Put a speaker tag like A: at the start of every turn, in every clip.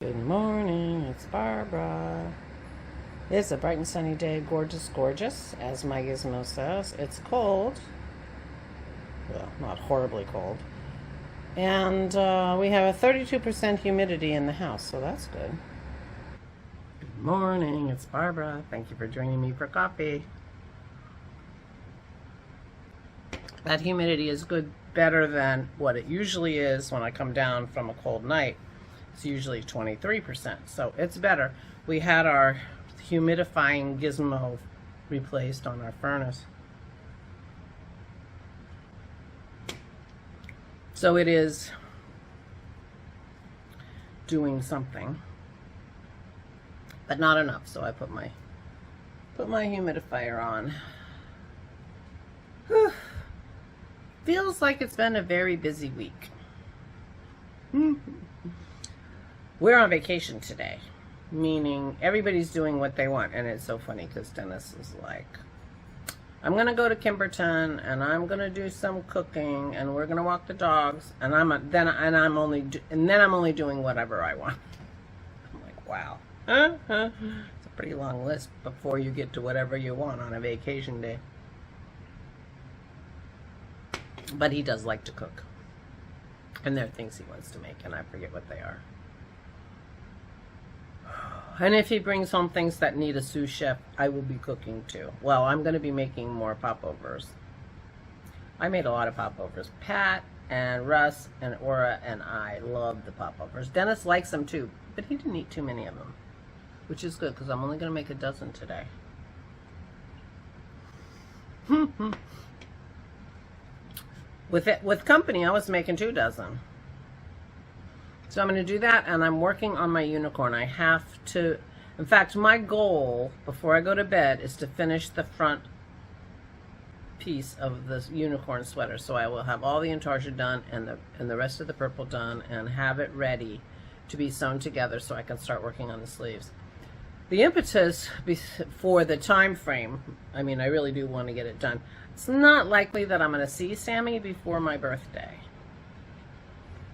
A: Good morning, it's Barbara. It's a bright and sunny day, gorgeous, gorgeous, as my gizmo says. It's cold. Well, not horribly cold. And we have a 32% humidity in the house, so that's good. Good morning, it's Barbara. Thank you for joining me for coffee. That humidity is good, better than what it usually is when I come down from a cold night. It's usually 23%, so it's better. We had our humidifying gizmo replaced on our furnace. So it is doing something, but not enough. So I put my humidifier on. Whew. Feels like it's been a very busy week. We're on vacation today, meaning everybody's doing what they want, and it's so funny because Dennis is like, I'm gonna go to Kimberton and I'm gonna do some cooking and we're gonna walk the dogs and then I'm only doing whatever I want. I'm like, wow, it's a pretty long list before you get to whatever you want on a vacation day. But he does like to cook, and there are things he wants to make, and I forget what they are. And if he brings home things that need a sous chef, I will be cooking too. Well, I'm going to be making more popovers. I made a lot of popovers. Pat and Russ and Aura and I love the popovers. Dennis likes them too, but he didn't eat too many of them, which is good because I'm only going to make a dozen today. With company, I was making 2 dozen. So I'm going to do that, and I'm working on my unicorn. I have to, in fact, my goal before I go to bed is to finish the front piece of this unicorn sweater. So I will have all the intarsia done and the rest of the purple done and have it ready to be sewn together so I can start working on the sleeves. The impetus for the time frame, I mean, I really do want to get it done. It's not likely that I'm going to see Sammy before my birthday.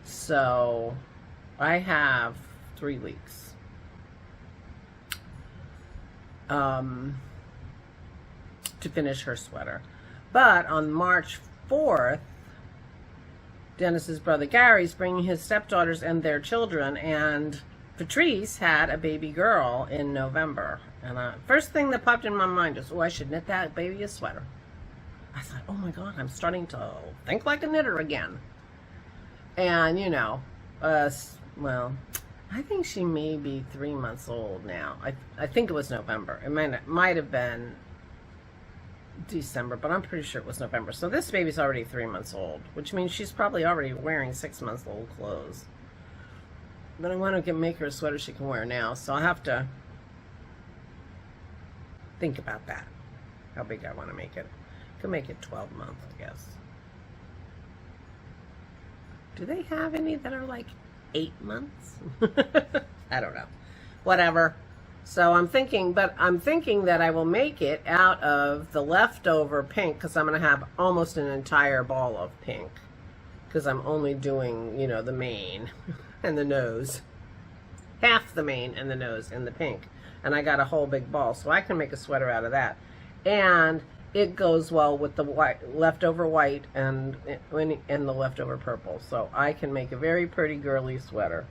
A: So I have 3 weeks. To finish her sweater. But on March 4th, Dennis's brother Gary's bringing his stepdaughters and their children, and Patrice had a baby girl in November. And first thing that popped in my mind is, oh, I should knit that baby a sweater. I thought, oh my God, I'm starting to think like a knitter again. And, you know, well, I think she may be 3 months old now. I think it was November. It might have been December, but I'm pretty sure it was November. So this baby's already 3 months old, which means she's probably already wearing 6-month-old clothes. But I want to make her a sweater she can wear now, so I'll have to think about that, how big I want to make it. I could make it 12 months, I guess. Do they have any that are like 8 months? I don't know. Whatever. So I'm thinking that I will make it out of the leftover pink, because I'm going to have almost an entire ball of pink, because I'm only doing, you know, the mane and the nose. Half the mane and the nose in the pink. And I got a whole big ball, so I can make a sweater out of that. And it goes well with the leftover white and the leftover purple. So I can make a very pretty girly sweater.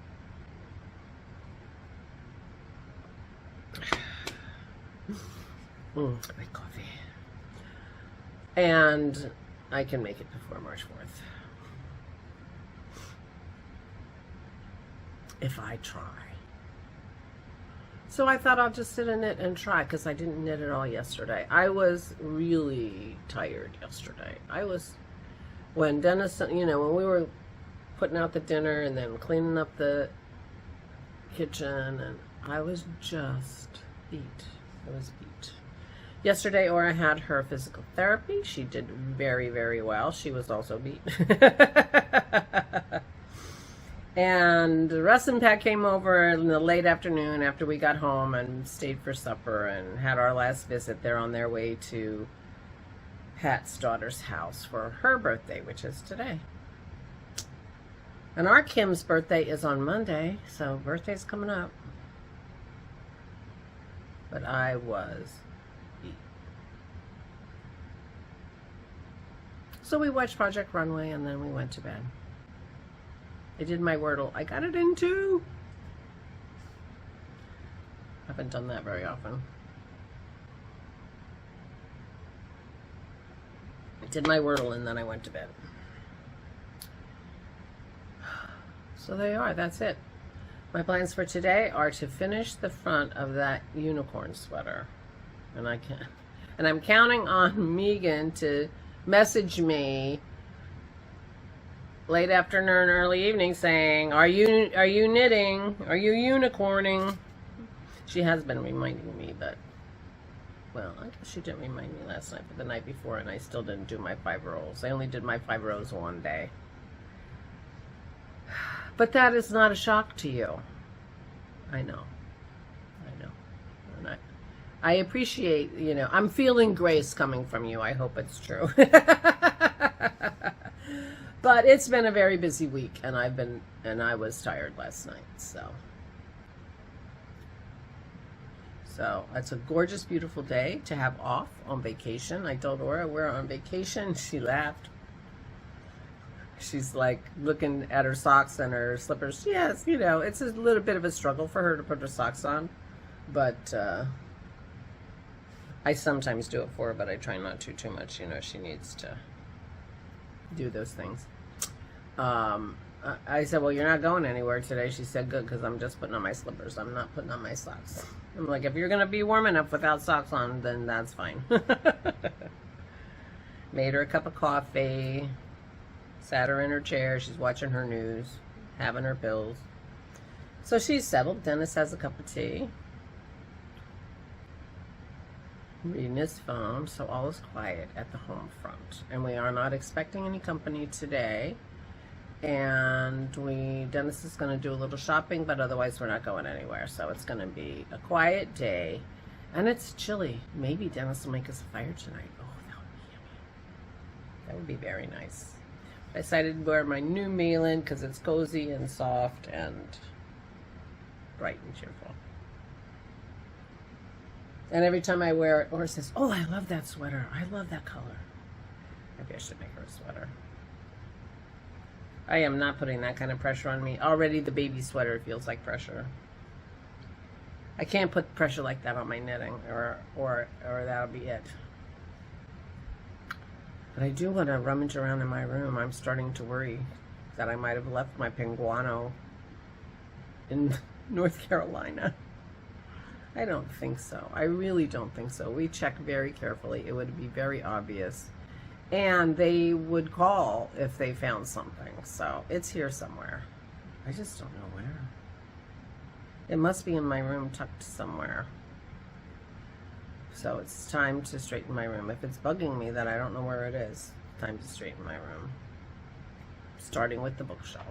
A: My coffee. And I can make it before March 4th. If I try. So I thought I'll just sit in it and try, because I didn't knit it all yesterday. I was really tired yesterday. When Dennis, you know, when we were putting out the dinner and then cleaning up the kitchen, and I was just beat. I was beat. Yesterday, Aura had her physical therapy. She did very, very well. She was also beat. And Russ and Pat came over in the late afternoon after we got home and stayed for supper and had our last visit. They're on their way to Pat's daughter's house for her birthday, which is today. And our Kim's birthday is on Monday, so birthday's coming up. But I was beat. So we watched Project Runway and then we went to bed. I did my Wordle. I got it in 2. Haven't done that very often. I did my Wordle and then I went to bed. So there you are. That's it. My plans for today are to finish the front of that unicorn sweater, and I'm counting on Megan to message me late afternoon, early evening, saying, "Are you knitting? Are you unicorning?" She has been reminding me, but well, I guess she didn't remind me last night, but the night before, and I still didn't do my 5 rows. I only did my 5 rows one day. But that is not a shock to you. I know. And I appreciate, you know, I'm feeling grace coming from you. I hope it's true. But it's been a very busy week, and I was tired last night, so it's a gorgeous, beautiful day to have off on vacation. I told Aura we're on vacation. She laughed. She's like looking at her socks and her slippers. Yes, you know, it's a little bit of a struggle for her to put her socks on, but I sometimes do it for her, but I try not to too much. You know, she needs to do those things. I said, well, you're not going anywhere today. She said, good, because I'm just putting on my slippers. I'm not putting on my socks. I'm like, if you're going to be warm enough without socks on, then that's fine. Made her a cup of coffee. Sat her in her chair. She's watching her news, having her pills. So she's settled. Dennis has a cup of tea. Reading his phone. So all is quiet at the home front. And we are not expecting any company today. And Dennis is going to do a little shopping, but otherwise we're not going anywhere. So it's going to be a quiet day. And it's chilly. Maybe Dennis will make us a fire tonight. Oh, that would be yummy. That would be very nice. I decided to wear my new Malin because it's cozy and soft and bright and cheerful. And every time I wear it, Laura says, oh, I love that sweater. I love that color. Maybe I should make her a sweater. I am not putting that kind of pressure on me. Already the baby sweater feels like pressure. I can't put pressure like that on my knitting or that'll be it. But I do want to rummage around in my room. I'm starting to worry that I might have left my Pinguano in North Carolina. I don't think so. I really don't think so. We checked very carefully. It would be very obvious. And they would call if they found something. So it's here somewhere. I just don't know where. It must be in my room tucked somewhere. So it's time to straighten my room. If it's bugging me that I don't know where it is, time to straighten my room. Starting with the bookshelf.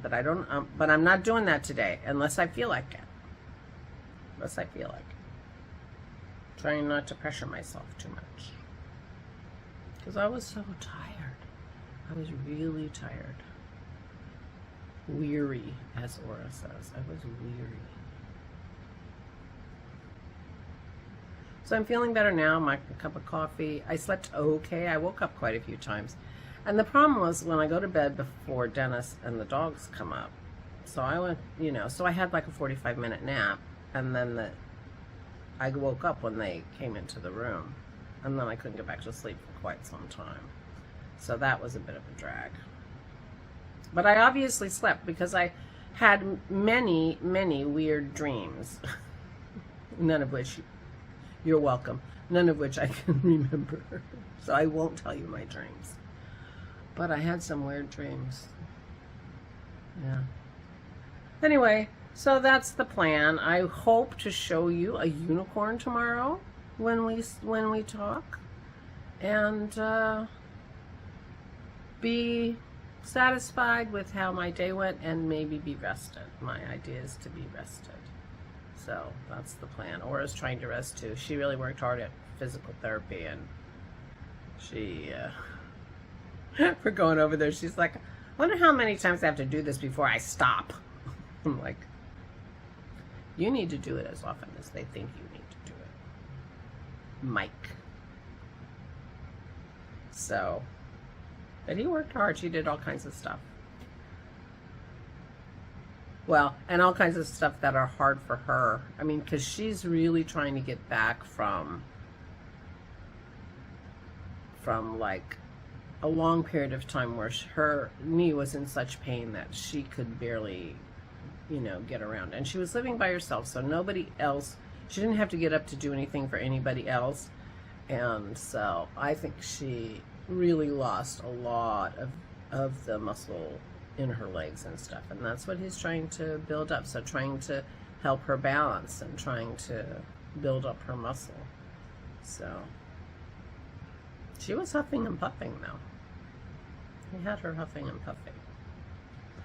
A: But I'm not doing that today unless I feel like it. Unless I feel like it. Trying not to pressure myself too much. Because I was so tired. I was really tired. Weary, as Aura says. I was weary. So I'm feeling better now. My cup of coffee. I slept okay. I woke up quite a few times. And the problem was when I go to bed before Dennis and the dogs come up. So I went, you know, so I had like a 45-minute nap. And then I woke up when they came into the room. And then I couldn't get back to sleep for quite some time. So that was a bit of a drag. But I obviously slept because I had many, many weird dreams. None of which, you're welcome, none of which I can remember. So I won't tell you my dreams. But I had some weird dreams. Yeah. Anyway, so that's the plan. I hope to show you a unicorn tomorrow when we talk, and be satisfied with how my day went and maybe be rested. My idea is to be rested. So that's the plan. Aura's trying to rest too. She really worked hard at physical therapy, and she, we're going over there. She's like, wonder how many times I have to do this before I stop. I'm like, you need to do it as often as they think you need to do it, Mike. So, but he worked hard. She did all kinds of stuff. Well, and all kinds of stuff that are hard for her. I mean, because she's really trying to get back from like a long period of time where her knee was in such pain that she could barely, you know, get around. And she was living by herself, so nobody else, she didn't have to get up to do anything for anybody else. And so I think she really lost a lot of the muscle in her legs and stuff. And that's what he's trying to build up. So trying to help her balance and trying to build up her muscle. So she was huffing and puffing though. He had her huffing and puffing.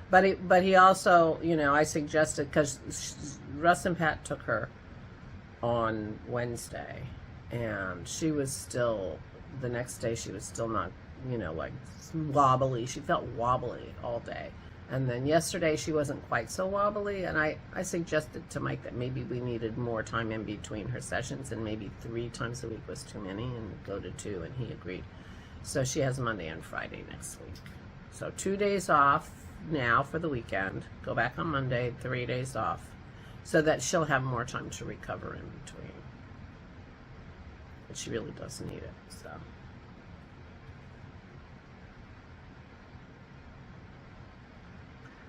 A: But he also, you know, I suggested, because Russ and Pat took her on Wednesday, and she was still, the next day she was still not, you know, like wobbly. She felt wobbly all day. And then yesterday she wasn't quite so wobbly, and I suggested to Mike that maybe we needed more time in between her sessions, and maybe 3 times a week was too many, and go to 2, and he agreed. So she has Monday and Friday next week. So 2 days off now for the weekend, go back on Monday, 3 days off, so that she'll have more time to recover in between. But she really does need it, so.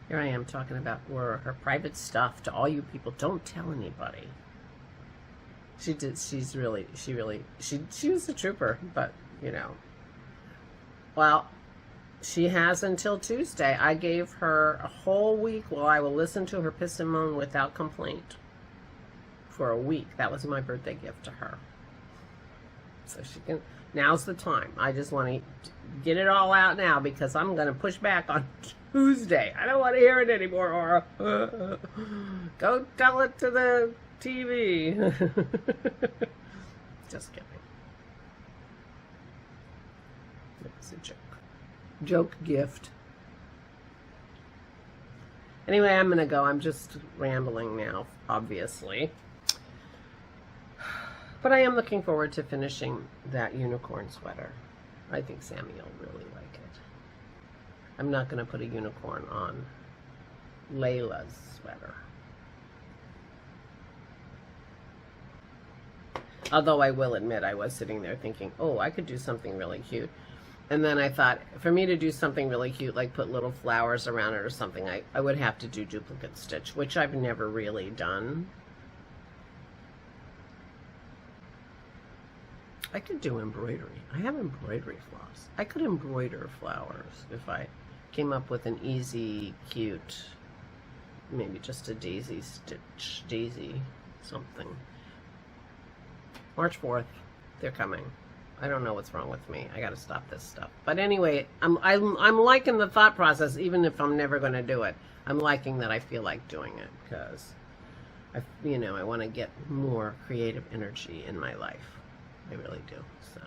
A: Here I am talking about her private stuff to all you people. Don't tell anybody. She was a trooper, but, you know. Well, she has until Tuesday. I gave her a whole week while I will listen to her piss and moan without complaint. For a week. That was my birthday gift to her. So she can, now's the time. I just want to get it all out now, because I'm going to push back on Tuesday. I don't want to hear it anymore, Aura. Go tell it to the TV. Just kidding. It's a joke. Joke gift. Anyway, I'm going to go. I'm just rambling now, obviously. But I am looking forward to finishing that unicorn sweater. I think Sammy will really like it. I'm not going to put a unicorn on Layla's sweater. Although I will admit, I was sitting there thinking, oh, I could do something really cute. And then I thought, for me to do something really cute, like put little flowers around it or something, I would have to do duplicate stitch, which I've never really done. I could do embroidery. I have embroidery floss. I could embroider flowers if I came up with an easy, cute, maybe just a daisy stitch, daisy something. March 4th, they're coming. I don't know what's wrong with me. I got to stop this stuff. But anyway, I'm liking the thought process, even if I'm never going to do it. I'm liking that I feel like doing it, because I want to get more creative energy in my life. I really do. So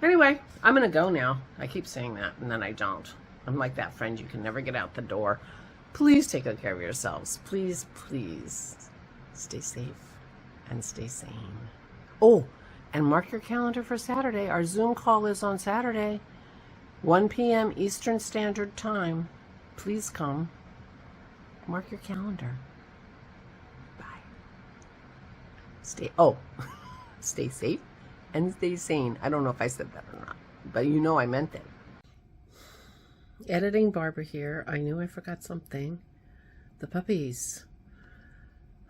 A: anyway, I'm gonna go now. I keep saying that, and then I don't. I'm like that friend you can never get out the door. Please take good care of yourselves. Please, please stay safe and stay sane. Oh, and mark your calendar for Saturday. Our Zoom call is on Saturday, 1 p.m. Eastern Standard Time. Please come. Mark your calendar. Bye. Stay safe and stay sane. I don't know if I said that or not, but you know I meant it. Editing Barbara here. I knew I forgot something. The puppies.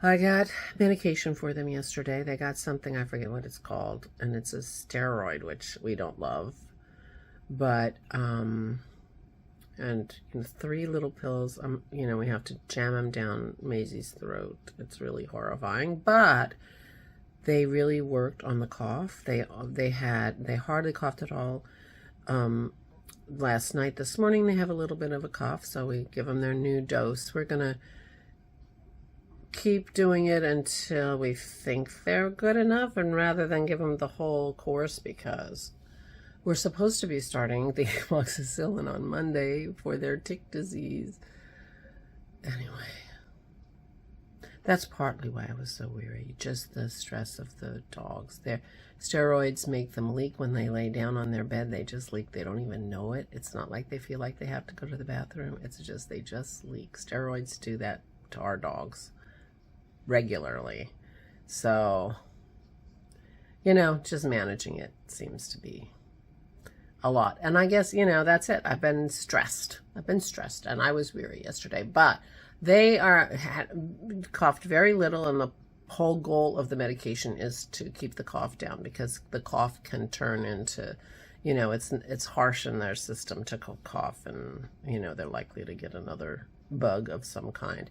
A: I got medication for them yesterday. They got something, I forget what it's called, and it's a steroid, which we don't love. But, and 3 little pills, we have to jam them down Maisie's throat. It's really horrifying, but they really worked on the cough. They hardly coughed at all last night. This morning they have a little bit of a cough, so we give them their new dose. We're gonna keep doing it until we think they're good enough, and rather than give them the whole course, because We're supposed to be starting the amoxicillin on Monday for their tick disease. Anyway, that's partly why I was so weary. Just the stress of the dogs. Their steroids make them leak when they lay down on their bed. They just leak. They don't even know it. It's not like they feel like they have to go to the bathroom. It's just, they just leak. Steroids do that to our dogs regularly. So, you know, just managing it seems to be a lot. And I guess, you know, that's it. I've been stressed, and I was weary yesterday, but they had coughed very little, and the whole goal of the medication is to keep the cough down, because the cough can turn into, you know, it's harsh in their system to cough, and, you know, they're likely to get another bug of some kind.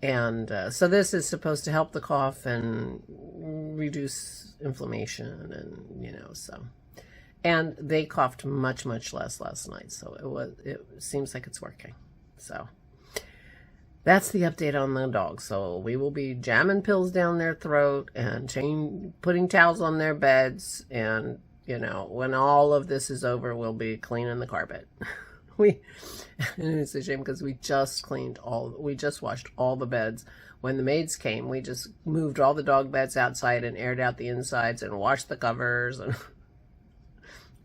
A: And so this is supposed to help the cough and reduce inflammation, and, you know, so. And they coughed much, much less last night, so it seems like it's working. So that's the update on the dogs. So we will be jamming pills down their throat and putting towels on their beds, and, you know, when all of this is over, we'll be cleaning the carpet. And it's a shame because we just washed all the beds. When the maids came, we just moved all the dog beds outside and aired out the insides and washed the covers, and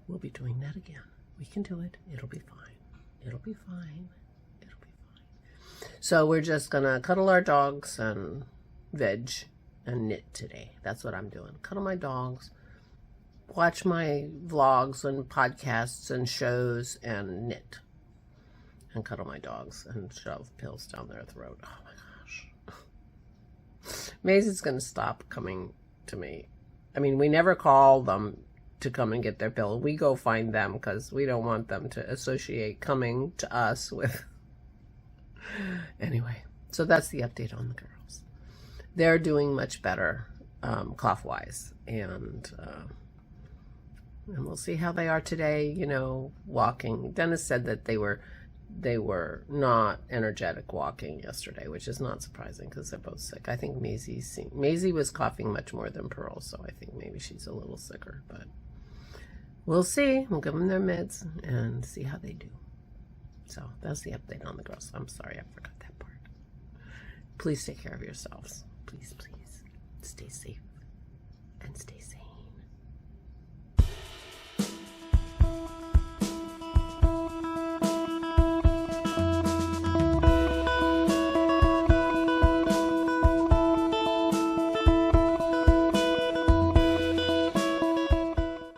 A: we'll be doing that again. We can do it. It'll be fine. It'll be fine. It'll be fine. So we're just going to cuddle our dogs and veg and knit today. That's what I'm doing. Cuddle my dogs, watch my vlogs and podcasts and shows, and knit. And cuddle my dogs and shove pills down their throat. Oh my gosh. Maisie's going to stop coming to me. I mean, we never call them to come and get their pill. We go find them because we don't want them to associate coming to us with. Anyway, so that's the update on the girls. They're doing much better cough-wise, and we'll see how they are today, you know, walking. Dennis said that they were not energetic walking yesterday, which is not surprising because they're both sick. I think Maisie was coughing much more than Pearl, so I think maybe she's a little sicker, but we'll see. We'll give them their meds and see how they do. So that's the update on the girls. I'm sorry, I forgot that part. Please take care of yourselves. Please, please stay safe and stay safe.